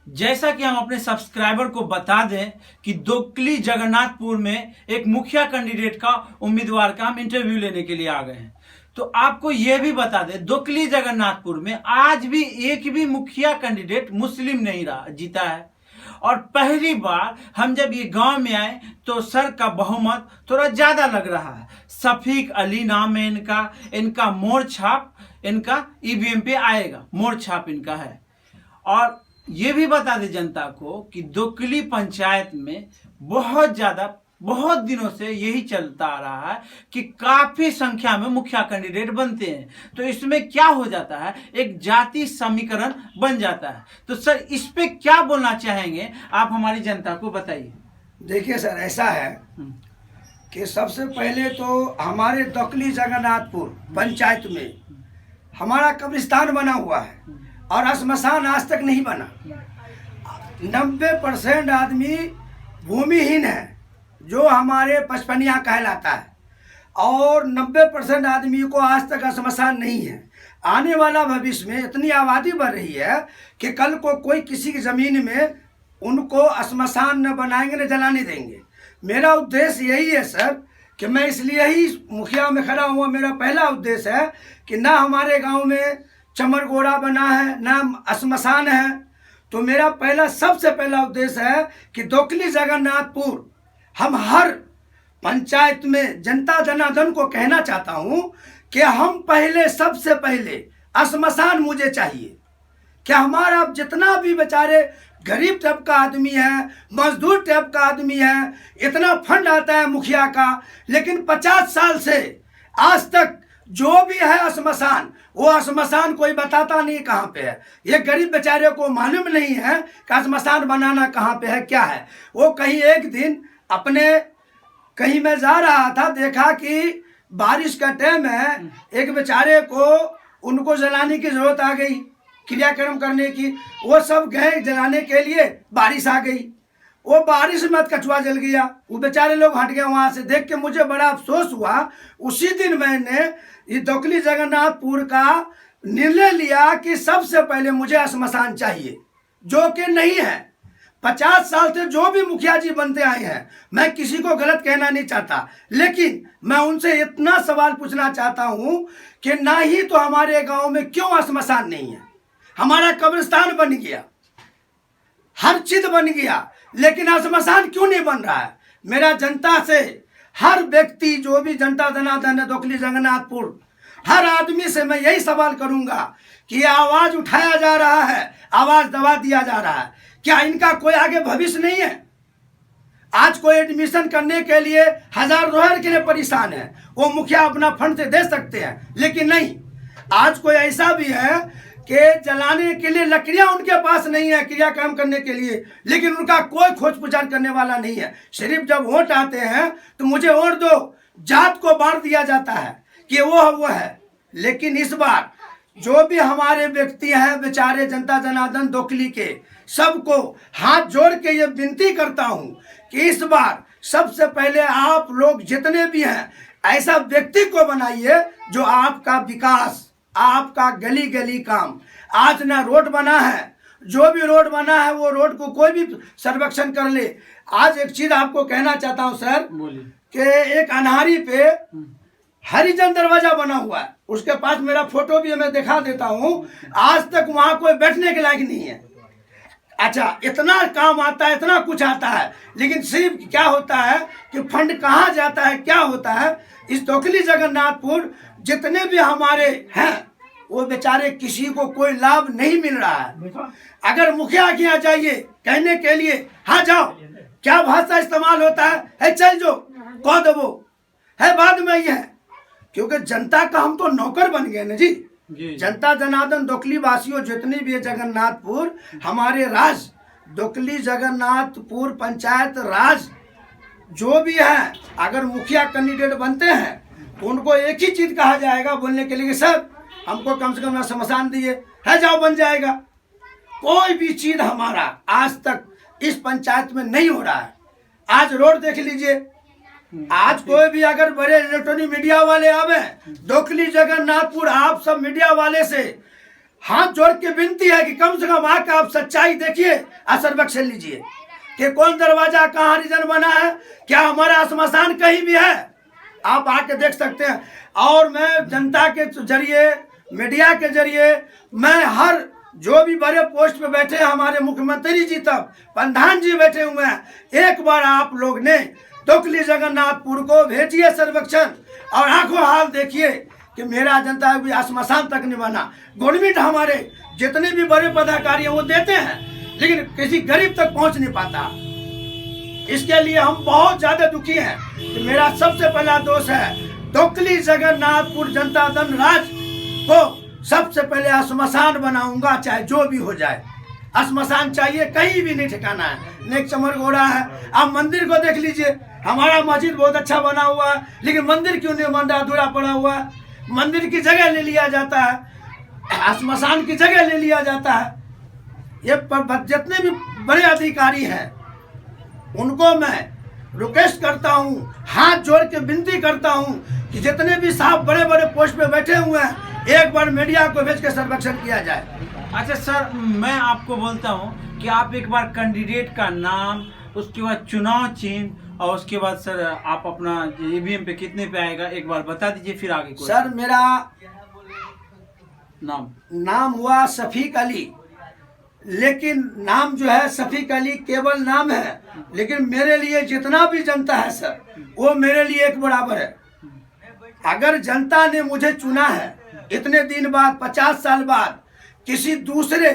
जैसा कि हम अपने सब्सक्राइबर को बता दें कि दोकली जगन्नाथपुर में एक मुखिया कैंडिडेट का उम्मीदवार का हम इंटरव्यू लेने के लिए आ गए हैं। तो आपको यह भी बता दें, दोकली जगन्नाथपुर में आज भी एक भी मुखिया कैंडिडेट मुस्लिम नहीं रहा जीता है। और पहली बार हम जब ये गांव में आए तो सर का बहुमत थोड़ा ज्यादा लग रहा है। शफीक अली नाम है इनका मोड़ छाप इनका ईवीएम पे आएगा, मोड़ छाप इनका है। और ये भी बता दें जनता को कि दोकली पंचायत में बहुत दिनों से यही चलता आ रहा है कि काफी संख्या में मुखिया कैंडिडेट बनते हैं, तो इसमें क्या हो जाता है, एक जाति समीकरण बन जाता है। तो सर इस पे क्या बोलना चाहेंगे आप हमारी जनता को बताइए। देखिए सर, ऐसा है कि सबसे पहले तो हमारे दोकली जगन्नाथपुर पंचायत में हमारा कब्रिस्तान बना हुआ है और श्मशान आज तक नहीं बना। 90% आदमी भूमिहीन है जो हमारे पचपनिया कहलाता है, और 90% आदमी को आज तक श्मशान नहीं है। आने वाला भविष्य में इतनी आबादी बढ़ रही है कि कल को कोई किसी की ज़मीन में उनको श्मशान न बनाएंगे न जलाने देंगे। मेरा उद्देश्य यही है सर कि मैं इसलिए ही मुखिया में खड़ा हुआ। मेरा पहला उद्देश्य है कि ना हमारे गांव में चमरगोड़ा बना है ना श्मशान है। तो मेरा सबसे पहला उद्देश्य है कि दोकली जगन्नाथपुर हम हर पंचायत में जनता जनार्दन को कहना चाहता हूं कि हम सबसे पहले श्मशान मुझे चाहिए। क्या हमारा जितना भी बेचारे गरीब टाइप का आदमी है, मजदूर टाइप का आदमी है, इतना फंड आता है मुखिया का, लेकिन 50 साल से आज तक जो भी है श्मशान, वो श्मशान कोई बताता नहीं कहाँ पे है। ये गरीब बेचारे को मालूम नहीं है कि श्मशान बनाना कहाँ पे है, क्या है। वो कहीं एक दिन कहीं मैं जा रहा था, देखा कि बारिश का टाइम है, एक बेचारे को उनको जलाने की जरूरत आ गई, क्रियाक्रम करने की। वो सब गए जलाने के लिए, बारिश आ गई, वो बारिश में कछुआ जल गया। वो बेचारे लोग हट गए। वहां से देख के मुझे बड़ा अफसोस हुआ। उसी दिन मैंने ये दोकली जगन्नाथपुर का निर्णय लिया कि सबसे पहले मुझे श्मशान चाहिए, जो कि नहीं है। 50 साल से जो भी मुखिया जी बनते आए हैं, मैं किसी को गलत कहना नहीं चाहता, लेकिन मैं उनसे इतना सवाल पूछना चाहता हूं कि ना ही तो हमारे गांव में क्यों श्मशान नहीं है। हमारा कब्रिस्तान बन गया, हर चीज बन गया, लेकिन श्मशान क्यों नहीं बन रहा है। मेरा जनता से, हर व्यक्ति जो भी जनता जनार्दन है दोकली जगन्नाथपुर, हर आदमी से मैं यही सवाल करूंगा कि आवाज उठाया जा रहा है, आवाज दबा दिया जा रहा है। क्या इनका कोई आगे भविष्य नहीं है? आज कोई एडमिशन करने के लिए 1000 रुपये के लिए परेशान है, वो मुखिया अपना फंड से दे सकते हैं, लेकिन नहीं। आज कोई ऐसा भी है कि जलाने के लिए लकड़ियां उनके पास नहीं है क्रियाक्रम करने के लिए, लेकिन उनका कोई खोज पुछार करने वाला नहीं है। सिर्फ जब वोट आते हैं तो मुझे वोट दो, जात को बांट दिया जाता है कि वो है। लेकिन इस बार जो भी हमारे व्यक्ति हैं बेचारे जनता जनार्दन दोकली के, सबको हाथ जोड़ के ये विनती करता हूं कि इस बार सबसे पहले आप लोग जितने भी हैं ऐसा व्यक्ति को बनाइए जो आपका विकास, आपका गली गली काम। आज ना रोड बना है, जो भी रोड बना है वो रोड को कोई भी सर्वेक्षण कर ले। आज एक चीज आपको कहना चाहता हूं सर कि एक अनहारी पे हरिजन दरवाजा बना हुआ है, उसके पास मेरा फोटो भी मैं दिखा देता हूं। आज तक वहां कोई बैठने के लायक नहीं है। अच्छा, इतना काम आता है, इतना कुछ आता है, लेकिन सिर्फ क्या होता है कि फंड कहाँ जाता है, क्या होता है। इस दोकली जगन्नाथपुर जितने भी हमारे हैं वो बेचारे किसी को कोई लाभ नहीं मिल रहा है। अगर मुखिया के यहाँ जाइए कहने के लिए, हाँ जाओ, क्या भाषा इस्तेमाल होता है चल जो कह दो है, बाद में ये है, क्योंकि जनता का हम तो नौकर बन गए ना जी। जनता जनार्दन दोकली वासियों जितनी भी है जगन्नाथपुर, हमारे राज दोकली जगन्नाथपुर पंचायत राज जो भी है, अगर मुखिया कैंडिडेट बनते हैं तो उनको एक ही चीज कहा जाएगा बोलने के लिए, सर हमको कम से कम श्मशान दिए, है जाओ बन जाएगा। कोई भी चीज हमारा आज तक इस पंचायत में नहीं हो रहा है। आज रोड देख लीजिए, आज कोई भी अगर बड़े इलेक्ट्रॉनिक मीडिया वाले आवे दोकली जगन्नाथपुर, आप सब मीडिया वाले से हाथ जोड़ के विनती है कि कम से कम आकर आप सच्चाई देखिए, सर्वेक्षण लीजिए कि कौन दरवाजा कहाँ रीजन बना है, क्या हमारा श्मशान कहीं भी है, आप आके देख सकते हैं। और मैं जनता के जरिए, मीडिया के जरिए, मैं हर जो भी बड़े पोस्ट पे बैठे हैं, हमारे मुख्यमंत्री जी तक, प्रधान जी बैठे हुए हैं, एक बार आप लोग ने दोकली जगन्नाथपुर को भेजिए सर्वेक्षण और आंखों हाल देखिए कि मेरा जनता भी श्मशान तक नहीं बना। गवर्नमेंट हमारे जितने भी बड़े पदाधिकारी हैं वो देते हैं, लेकिन किसी गरीब तक पहुंच नहीं पाता। इसके लिए हम बहुत ज्यादा दुखी हैं। तो मेरा सबसे पहला दोष है दोकली जगन्नाथपुर जनता दल राज को सबसे पहले श्मशान बनाऊंगा, चाहे जो भी हो जाए। श्मशान चाहिए, कहीं भी नहीं ठिकाना है। नेक चमर घोड़ा है। आप मंदिर को देख लीजिए, हमारा मस्जिद बहुत अच्छा बना हुआ है, लेकिन मंदिर क्यों नहीं बन रहा, अधूरा पड़ा हुआ है। मंदिर की जगह ले लिया जाता है, श्मशान की जगह ले लिया जाता है। ये जितने भी बड़े अधिकारी हैं उनको मैं रिक्वेस्ट करता हूँ, हाथ जोड़ के विनती करता हूँ कि जितने भी साहब बड़े बड़े पोस्ट पे बैठे हुए हैं, एक बार मीडिया को भेज के सर्वेक्षण किया जाए। अच्छा सर, मैं आपको बोलता हूँ कि आप एक बार कैंडिडेट का नाम, उसके बाद चुनाव चिन्ह और उसके बाद सर आप अपना ईवीएम पे कितने पे आएगा एक बार बता दीजिए, फिर आगे कोई। सर मेरा नाम हुआ शफीक अली, लेकिन नाम जो है शफीक अली केवल नाम है, लेकिन मेरे लिए जितना भी जनता है सर वो मेरे लिए एक बराबर है। अगर जनता ने मुझे चुना है इतने दिन बाद, 50 साल बाद, किसी दूसरे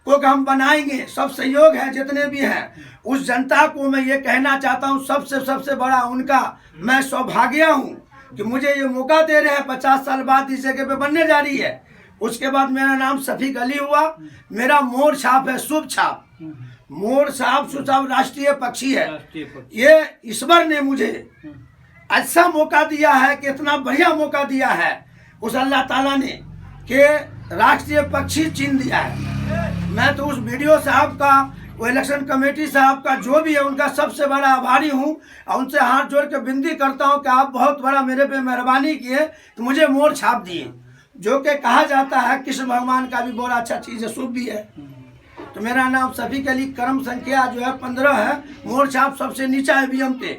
को हम बनाएंगे, सब सहयोग है जितने भी हैं, उस जनता को मैं ये कहना चाहता हूँ, सबसे बड़ा उनका मैं सौभाग्य हूँ कि मुझे ये मौका दे रहे हैं। 50 साल बाद इस जगह पे बनने जा रही है। उसके बाद मेरा नाम शफीक अली हुआ। मेरा मोर छाप है शुभ छाप। मोर छाप शुभ छाप राष्ट्रीय पक्षी है। ये ईश्वर ने मुझे अच्छा मौका दिया है कि इतना बढ़िया मौका दिया है उस अल्लाह ताला ने कि राष्ट्रीय पक्षी चिन्ह दिया है। मैं तो उस वीडियो साहब का, वो इलेक्शन कमेटी साहब का, जो भी है उनका सबसे बड़ा आभारी हूँ और उनसे हाथ जोड़ के विनती करता हूँ कि आप बहुत बड़ा मेरे पे मेहरबानी किए कि मुझे मोर छाप दिए, जो कि कहा जाता है कृष्ण भगवान का भी बड़ा अच्छा चीज़ है, शुभ भी है। तो मेरा नाम शफीक अली, क्रम संख्या जो है 15 है। मोर छाप सबसे नीचा है ईवीएम पे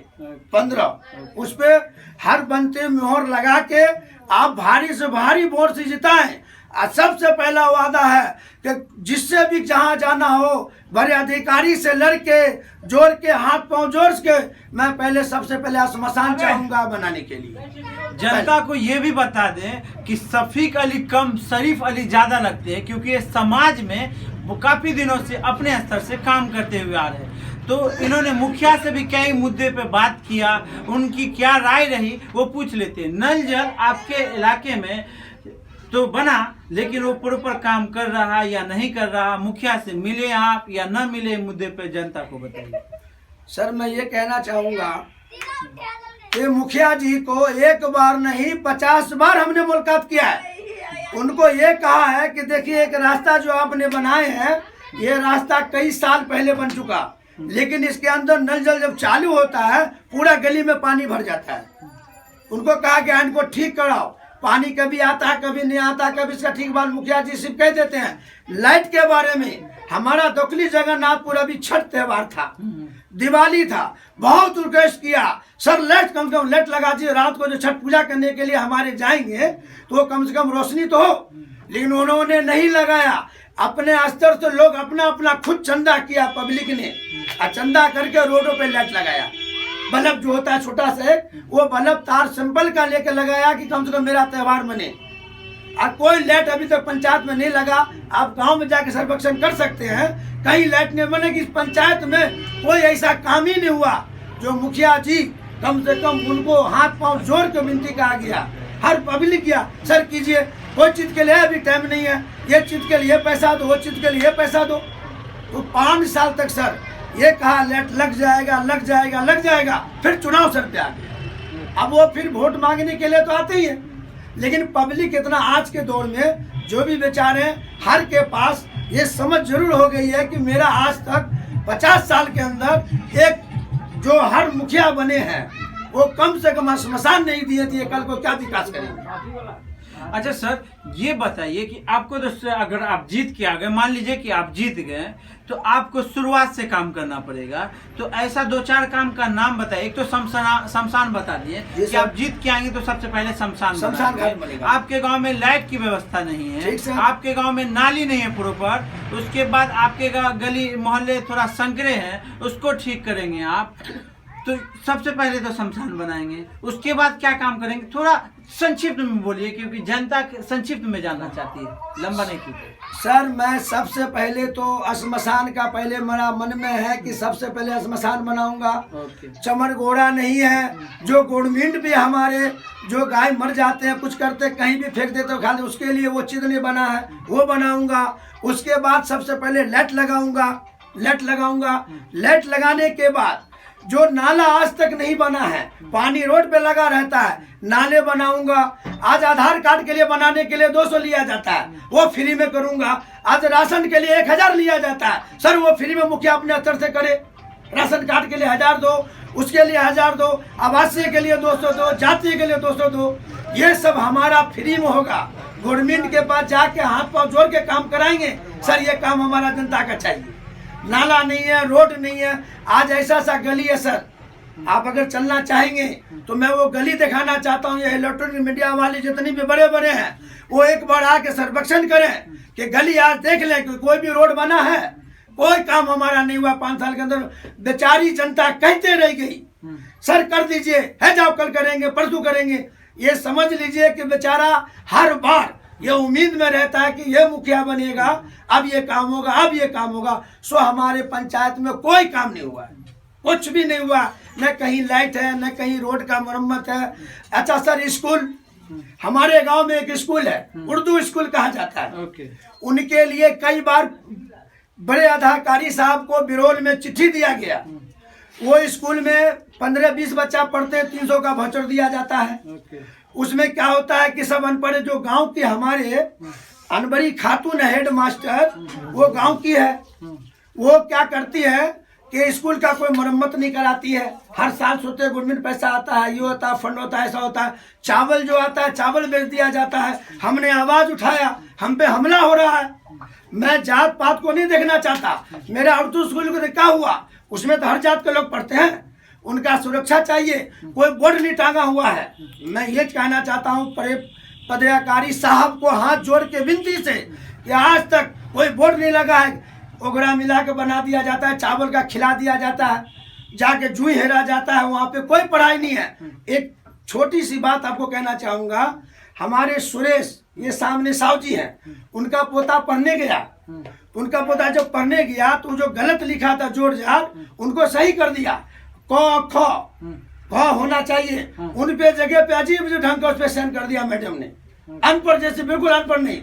15, उस पे हर बनते मोहर लगा के आप भारी से भारी वोट से जिताएं। सबसे पहला वादा है कि जिससे भी जहां जाना हो बड़े अधिकारी से लड़के जोड़ के हाथ पांव जोड़ के मैं पहले सबसे पहले श्मशान चाहूंगा बनाने के लिए। जनता को ये भी बता दें कि शफीक अली कम शरीफ अली ज्यादा लगते हैं, क्योंकि ये समाज में वो काफी दिनों से अपने स्तर से काम करते हुए आ रहे हैं। तो इन्होंने मुखिया से भी कई मुद्दे पे बात किया, उनकी क्या राय रही वो पूछ लेते हैं। नल जल आपके इलाके में तो बना, लेकिन वो प्रॉपर काम कर रहा या नहीं कर रहा, मुखिया से मिले आप या न मिले, मुद्दे पे जनता को बताइए। सर मैं ये कहना चाहूँगा कि मुखिया जी को एक बार नहीं 50 बार हमने मुलाकात किया है। उनको ये कहा है कि देखिए एक रास्ता जो आपने बनाए हैं, ये रास्ता कई साल पहले बन चुका, लेकिन इसके अंदर नल जल जब चालू होता है पूरा गली में पानी भर जाता है। उनको कहा कि इनको ठीक कराओ, पानी कभी आता है कभी नहीं आता, कभी इसका ठीक बात मुखिया जी सिर्फ कह देते हैं। लाइट के बारे में हमारा दोकली जगन्नाथपुर अभी छठ त्योहार था, दिवाली था, बहुत रिक्वेस्ट किया सर लाइट कम से कम लाइट लगा दीजिए, रात को जो छठ पूजा करने के लिए हमारे जाएंगे तो वो कम से कम रोशनी तो हो, लेकिन उन्होंने नहीं लगाया। अपने स्तर से लोग अपना अपना खुद चंदा किया, पब्लिक ने चंदा करके रोडों पे लाइट लगाया। बल्ब जो होता है छोटा सा, वो बल्ब तार सिंपल का लेके लगाया कि कम से कम मेरा त्योहार बने। और कोई लाइट अभी तक पंचायत में नहीं लगा। आप गांव में जाके सर्वेक्षण कर सकते हैं, कहीं लाइट नहीं बने कि पंचायत में कोई ऐसा काम ही नहीं हुआ जो मुखिया जी कम से कम उनको हाथ पांव जोड़ के विनती कहा गया। हर पब्लिक गया सर कीजिए, कोई चीज के लिए अभी टाइम नहीं है, ये चीज के लिए पैसा दो, वो चीज के लिए पैसा दो। तो 5 साल तक सर ये कहा लाइट लग जाएगा लग जाएगा लग जाएगा, फिर चुनाव सर पे आ गया। अब वो फिर वोट मांगने के लिए तो आते ही है, लेकिन पब्लिक इतना आज के दौर में जो भी बेचारे हैं, हर के पास ये समझ जरूर हो गई है कि मेरा आज तक 50 साल के अंदर एक जो हर मुखिया बने हैं वो कम से कम श्मशान नहीं दिए थे, कल को क्या विकास करेंगे। अच्छा सर, ये बताइए कि आपको तो अगर आप जीत के आ गए, मान लीजिए कि आप जीत गए, तो आपको शुरुआत से काम करना पड़ेगा। तो ऐसा 2-4 काम का नाम बताइए। एक तो शमशान बता दिए कि आप जीत के आएंगे तो सबसे पहले शमशान घाट बनेगा। आपके गांव में लाइट की व्यवस्था नहीं है, आपके गांव में नाली नहीं है प्रॉपर। उसके बाद आपके गली मोहल्ले थोड़ा संकरे हैं, उसको ठीक करेंगे आप। तो सबसे पहले तो शमशान बनाएंगे, उसके बाद क्या काम करेंगे, थोड़ा संक्षिप्त में बोलिए, क्योंकि जनता संक्षिप्त में जानना चाहती है, लंबा नहीं कीजिए। सर, मैं सबसे पहले तो श्मशान का पहले मेरा मन में है कि सबसे पहले श्मशान बनाऊंगा। चमर घोड़ा नहीं है, जो गवर्नमेंट भी हमारे जो गाय मर जाते हैं, कुछ करते कहीं भी फेंक देते खाली, उसके लिए वो चिदने बना है, वो बनाऊंगा। उसके बाद सबसे पहले लाइट लगाऊंगा। लाइट लगाने के बाद जो नाला आज तक नहीं बना है, पानी रोड पे लगा रहता है, नाले बनाऊंगा। आज आधार कार्ड के लिए बनाने के लिए 200 लिया जाता है, वो फ्री में करूंगा। आज राशन के लिए 1000 लिया जाता है, सर वो फ्री में मुखिया अपने स्तर से करे। राशन कार्ड के लिए 1000 दो, उसके लिए 1000 दो, आवासीय के लिए 200 दो, जातीय के लिए 200 दो। ये सब हमारा फ्री में होगा। गवर्नमेंट के पास जाके हाथ पांव जोड़ के काम कराएंगे। सर ये काम हमारा जनता का चाहिए। नाला नहीं है, रोड नहीं है। आज ऐसा सा गली है सर, आप अगर चलना चाहेंगे तो मैं वो गली दिखाना चाहता हूँ। ये इलेक्ट्रॉनिक मीडिया वाले जितने भी बड़े हैं, वो एक बार आके सर्वेक्षण करें कि गली आज देख लें कि कोई भी रोड बना है। कोई काम हमारा नहीं हुआ 5 साल के अंदर। बेचारी जनता कहते रह गई, सर कर दीजिए, है जाओ, कल करेंगे, परसों करेंगे। ये समझ लीजिए कि बेचारा हर बार ये उम्मीद में रहता है कि ये मुखिया बनेगा, अब ये काम होगा, अब ये काम होगा। सो हमारे पंचायत में कोई काम नहीं हुआ, कुछ भी नहीं हुआ। न कहीं लाइट है, न कहीं रोड का मरम्मत है। अच्छा सर, स्कूल, हमारे गांव में एक स्कूल है, उर्दू स्कूल कहा जाता है। उनके लिए कई बार बड़े अधिकारी साहब को बिरोल में चिट्ठी दिया गया। वो स्कूल में 15-20 बच्चा पढ़ते हैं, 300 का वाउचर दिया जाता है। उसमें क्या होता है कि सब अनपढ़, जो गांव के हमारे अनबरी खातून हेड मास्टर, वो गांव की है, वो क्या करती है कि स्कूल का कोई मरम्मत नहीं कराती है। हर साल सोते गवर्नमेंट पैसा आता है, ये होता है, फंड होता है, ऐसा होता है। चावल जो आता है, चावल बेच दिया जाता है। हमने आवाज उठाया, हम पे हमला हो रहा है। मैं जात पात को नहीं देखना चाहता। मेरा उर्दू स्कूल को क्या हुआ, उसमें तो हर जात के लोग पढ़ते हैं, उनका सुरक्षा चाहिए। कोई बोर्ड नहीं टांगा हुआ है। मैं ये कहना चाहता हूँ पदाधिकारी साहब को हाथ जोड़ के विनती से कि आज तक कोई बोर्ड नहीं लगा है। ओगड़ा मिला के बना दिया जाता है, चावल का खिला दिया जाता है, जाके जुई हेरा जाता है, वहाँ पे कोई पढ़ाई नहीं है। एक छोटी सी बात आपको कहना चाहूँगा, हमारे सुरेश, ये सामने साहु जी हैं, उनका पोता पढ़ने गया। उनका पोता जब पढ़ने गया तो जो गलत लिखा था जोड़ जाड़, उनको सही कर दिया। क ख होना चाहिए, उन पे जगह पे अजीब जो ढंग का उस पे साइन कर दिया मैडम ने। अनपढ़ जैसे, बिल्कुल अनपढ़ नहीं,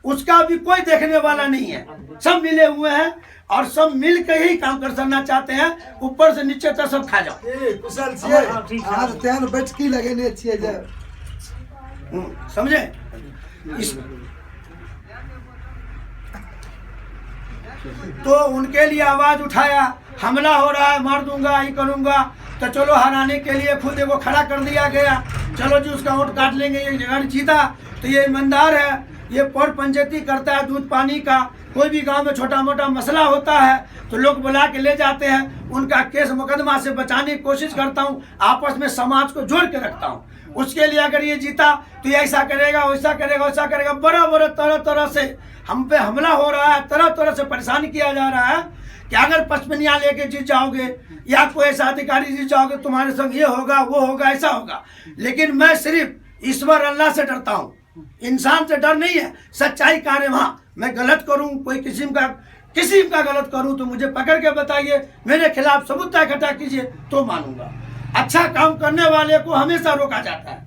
उसका भी कोई देखने वाला नहीं है। सब मिले हुए हैं और सब मिल के ही काम करना चाहते हैं, ऊपर से नीचे तक सब खा जाओ। समझे? तो उनके लिए आवाज उठाया, हमला हो रहा है, मार दूंगा, ये करूंगा। तो चलो हराने के लिए खुद को खड़ा कर दिया गया। चलो जी उसका वोट काट लेंगे, ये जगह जीता तो ये ईमानदार है, ये पौर पंचायती करता है दूध पानी का। कोई भी गांव में छोटा मोटा मसला होता है तो लोग बुला के ले जाते हैं, उनका केस मुकदमा से बचाने की कोशिश करता हूँ, आपस में समाज को जोड़ के रखता हूँ। उसके लिए अगर ये जीता तो ये ऐसा करेगा, वैसा करेगा, वैसा करेगा। बड़ा बड़ा तरह तरह से हम पे हमला हो रहा है, तरह तरह से परेशान किया जा रहा है कि अगर पचपनिया लेके जीत जाओगे या कोई ऐसा अधिकारी जीत जाओगे, तुम्हारे संग ये होगा, वो होगा, ऐसा होगा। लेकिन मैं सिर्फ ईश्वर अल्लाह से डरता हूँ, इंसान से डर नहीं है। सच्चाई कार्य वहाँ मैं गलत करूँ, कोई किसी का गलत करूँ तो मुझे पकड़ के बताइए, मेरे खिलाफ सबूत इकट्ठा कीजिए तो मानूंगा। अच्छा काम करने वाले को हमेशा रोका जाता है।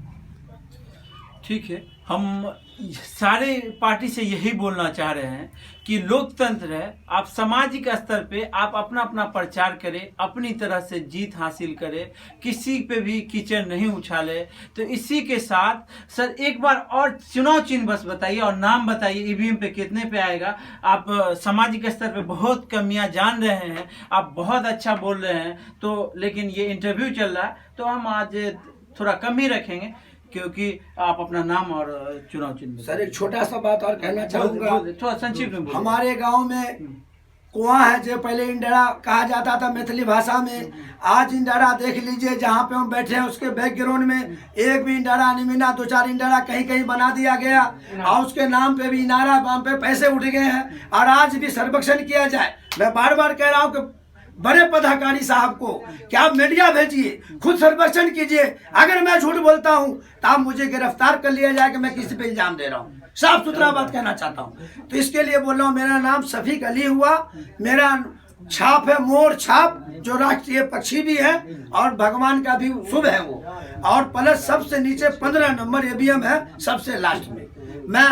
ठीक है, हम सारे पार्टी से यही बोलना चाह रहे हैं कि लोकतंत्र है, आप सामाजिक स्तर पे आप अपना अपना प्रचार करें, अपनी तरह से जीत हासिल करें, किसी पे भी कीचड़ नहीं उछाले। तो इसी के साथ सर एक बार और चुनाव चिन्ह बस बताइए और नाम बताइए, ईवीएम पे कितने पे आएगा। आप सामाजिक स्तर पे बहुत कमियां जान रहे हैं, आप बहुत अच्छा बोल रहे हैं, तो लेकिन ये इंटरव्यू चल रहा है तो हम आज थोड़ा कम ही रखेंगे। क्योंकि आप अपना नाम और चुनाव चिन्ह सर एक छोटा सा बात और कहना चाहूँगा। थोड़ा संक्षिप्त में बोलिए। हमारे गांव में कुआं है जो पहले इंडरा कहा जाता था मैथिली भाषा में, आज इंडरा देख लीजिए जहाँ पे हम बैठे हैं उसके बैकग्राउंड में एक भी इंडरा नहीं मिला, 2-4 इंडरा कहीं कहीं बना दिया गया और उसके नाम पे भी इनारा नाम पे पैसे उठ गए हैं। और आज भी सर्वेक्षण किया जाए, मैं बार बार कह रहा हूँ कि बड़े पदाधिकारी साहब को कि आप मीडिया भेजिए, खुद सर्वेक्षण कीजिए। अगर मैं झूठ बोलता हूँ तो आप मुझे गिरफ्तार कर लिया जाए कि मैं किसी पे इल्जाम दे रहा हूँ। साफ सुथरा बात कहना चाहता हूँ। तो इसके लिए बोल रहा हूँ, मेरा नाम शफीक अली हुआ, मेरा छाप है मोर छाप, जो राष्ट्रीय पक्षी भी है और भगवान का भी शुभ है वो, और प्लस सबसे नीचे 15 नंबर ईवीएम है सबसे लास्ट में। मैं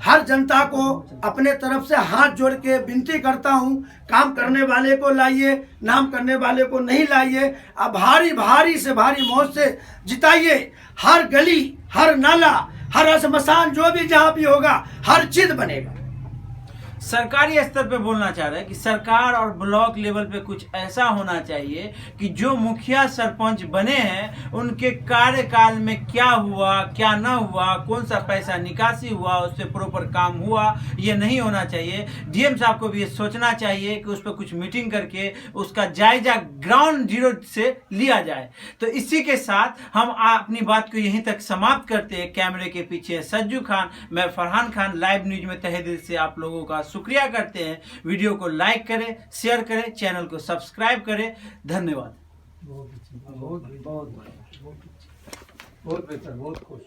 हर जनता को अपने तरफ से हाथ जोड़ के विनती करता हूँ, काम करने वाले को लाइए, नाम करने वाले को नहीं लाइए। अब भारी भारी से भारी मौत से जिताइए। हर गली, हर नाला, हर श्मशान जो भी जहाँ भी होगा हर चीज बनेगा। सरकारी स्तर पे बोलना चाह रहे हैं कि सरकार और ब्लॉक लेवल पे कुछ ऐसा होना चाहिए कि जो मुखिया सरपंच बने हैं उनके कार्यकाल में क्या हुआ क्या ना हुआ, कौन सा पैसा निकासी हुआ, उससे प्रॉपर काम हुआ, ये नहीं होना चाहिए। डीएम साहब को भी ये सोचना चाहिए कि उस पर कुछ मीटिंग करके उसका जायजा ग्राउंड जीरो से लिया जाए। तो इसी के साथ हम अपनी बात को यहीं तक समाप्त करते हैं। कैमरे के पीछे सज्जू खान, मैं फरहान खान, लाइव न्यूज में तहे दिल से आप लोगों का शुक्रिया करते हैं। वीडियो को लाइक करें, शेयर करें, चैनल को सब्सक्राइब करें। धन्यवाद। बहुत बेहतर, बहुत खुश।